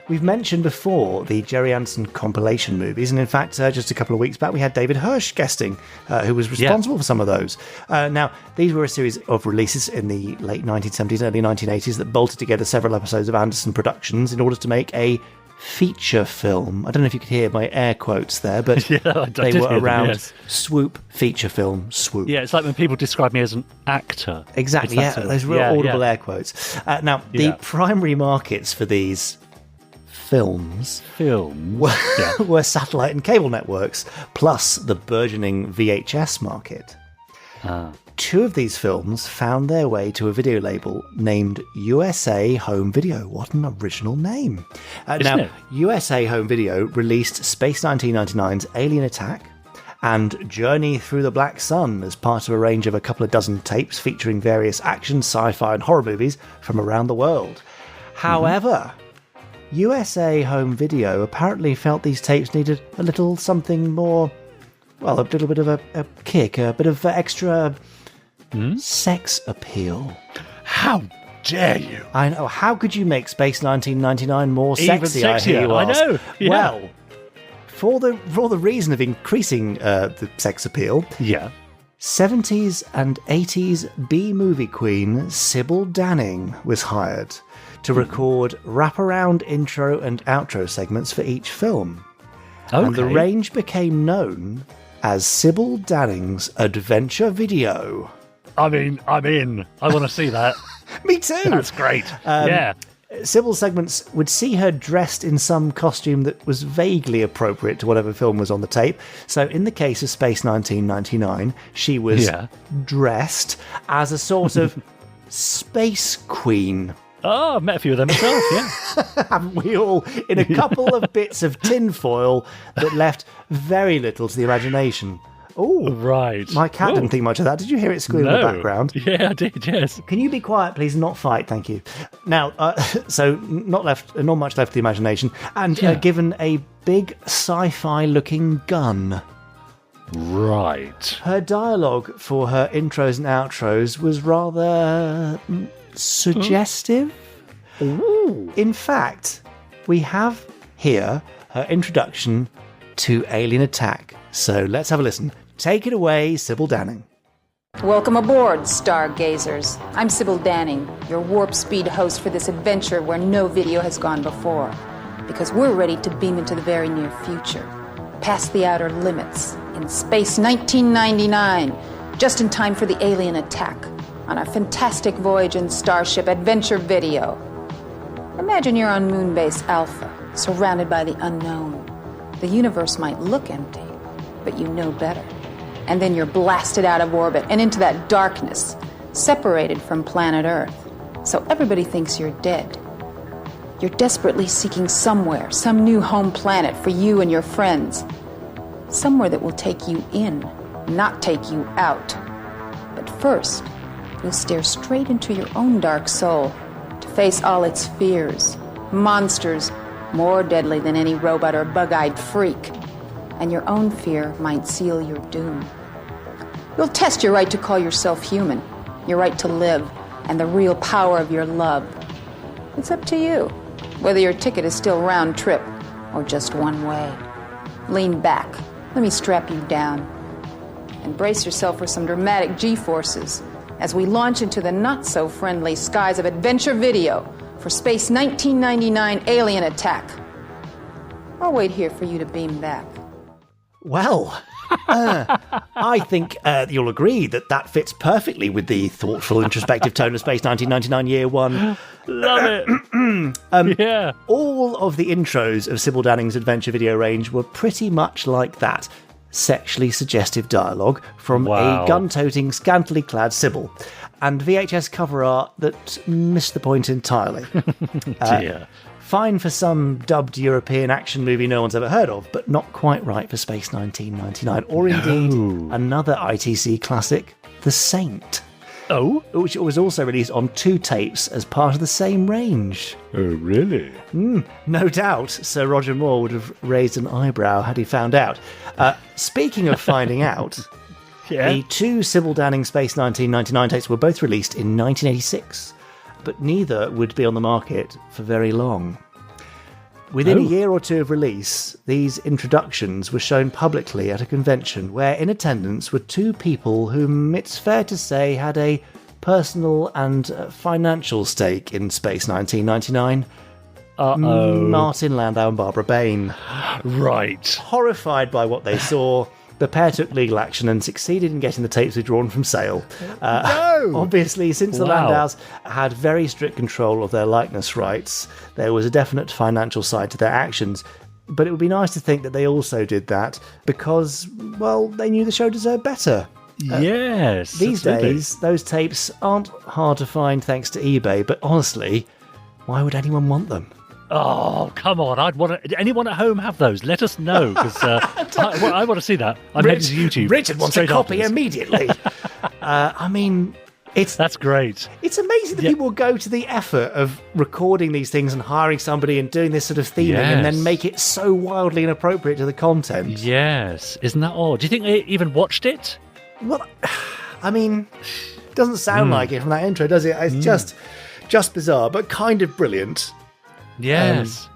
we've mentioned before the Gerry compilation movies, and in fact, just a couple of weeks back, we had David Hirsch guesting, who was responsible for some of those. Now, these were a series of releases in the late 1970s, early 1980s that bolted together several episodes of Anderson Productions in order to make a feature film. I don't know if you could hear my air quotes there, but they were around swoop, feature film, swoop. Yeah, it's like when people describe me as an actor. Exactly, those real audible air quotes. Now, the primary markets for these films were satellite and cable networks, plus the burgeoning VHS market. Two of these films found their way to a video label named USA Home Video. What an original name. Now, USA Home Video released Space 1999's Alien Attack and Journey Through the Black Sun as part of a range of a couple of dozen tapes featuring various action, sci-fi and horror movies from around the world. However, USA Home Video apparently felt these tapes needed a little something more, well, a little bit of a kick, a bit of extra sex appeal. How dare you? I know. How could you make Space 1999 more sexy? Even sexier, I hear you ask. I know. Yeah. Well, for the reason of increasing the sex appeal, 70s and 80s B-movie queen Sybil Danning was hired to record wraparound intro and outro segments for each film. And the range became known as Sybil Danning's Adventure Video. I mean, I'm in. I want to see that. Me too. That's great. Sybil's segments would see her dressed in some costume that was vaguely appropriate to whatever film was on the tape. So in the case of Space 1999, she was dressed as a sort of space queen. Oh, I've met a few of them myself, yeah. Haven't we all? In a couple of bits of tinfoil that left very little to the imagination. Oh, right. My cat didn't think much of that. Did you hear it squeal in the background? Yeah, I did, yes. Can you be quiet, please, and not fight? Thank you. Now, so not much left to the imagination, and given a big sci-fi looking gun. Right. Her dialogue for her intros and outros was rather suggestive. Ooh. In fact, we have here her introduction to Alien Attack. So let's have a listen. Take it away, Sybil Danning. Welcome aboard, stargazers. I'm Sybil Danning, your warp speed host for this adventure where no video has gone before. Because we're ready to beam into the very near future, past the outer limits, in space 1999, just in time for the alien attack, on our fantastic voyage in Starship Adventure Video. Imagine you're on Moonbase Alpha, surrounded by the unknown. The universe might look empty, but you know better. And then you're blasted out of orbit and into that darkness, separated from planet Earth. So everybody thinks you're dead. You're desperately seeking somewhere, some new home planet for you and your friends. Somewhere that will take you in, not take you out. But first, you'll stare straight into your own dark soul to face all its fears, monsters more deadly than any robot or bug-eyed freak. And your own fear might seal your doom. You'll test your right to call yourself human, your right to live, and the real power of your love. It's up to you, whether your ticket is still round trip or just one way. Lean back, let me strap you down, and brace yourself for some dramatic G-forces as we launch into the not-so-friendly skies of Adventure Video for Space 1999 Alien Attack. I'll wait here for you to beam back. Well, I think you'll agree that fits perfectly with the thoughtful, introspective tone of Space 1999 Year One. Love it. Yeah. All of the intros of Sybil Danning's Adventure Video range were pretty much like that. Sexually suggestive dialogue from a gun-toting, scantily clad Sybil, and VHS cover art that missed the point entirely. Dear. Fine for some dubbed European action movie no one's ever heard of, but not quite right for Space 1999, or indeed another ITC classic, The Saint. Oh? Which was also released on 2 tapes as part of the same range. Oh, really? No doubt Sir Roger Moore would have raised an eyebrow had he found out. Speaking of finding out, the 2 Sybil Danning Space 1999 tapes were both released in 1986. But neither would be on the market for very long. Within a year or two of release, these introductions were shown publicly at a convention where in attendance were two people whom it's fair to say had a personal and financial stake in Space 1999. Martin Landau and Barbara Bain. Right. Horrified by what they saw, the pair took legal action and succeeded in getting the tapes withdrawn from sale. Obviously, since the Landaus had very strict control of their likeness rights, there was a definite financial side to their actions. But it would be nice to think that they also did that because, well, they knew the show deserved better. Yes. These days, those tapes aren't hard to find thanks to eBay, but honestly, why would anyone want them? Oh, come on. Anyone at home have those? Let us know, because I want to see that. I'm heading to YouTube. Richard wants a copy immediately. I mean, that's great. It's amazing that people will go to the effort of recording these things and hiring somebody and doing this sort of theming and then make it so wildly inappropriate to the content. Yes. Isn't that odd? Do you think they even watched it? Well, I mean, it doesn't sound like it from that intro, does it? It's just bizarre, but kind of brilliant. Yes.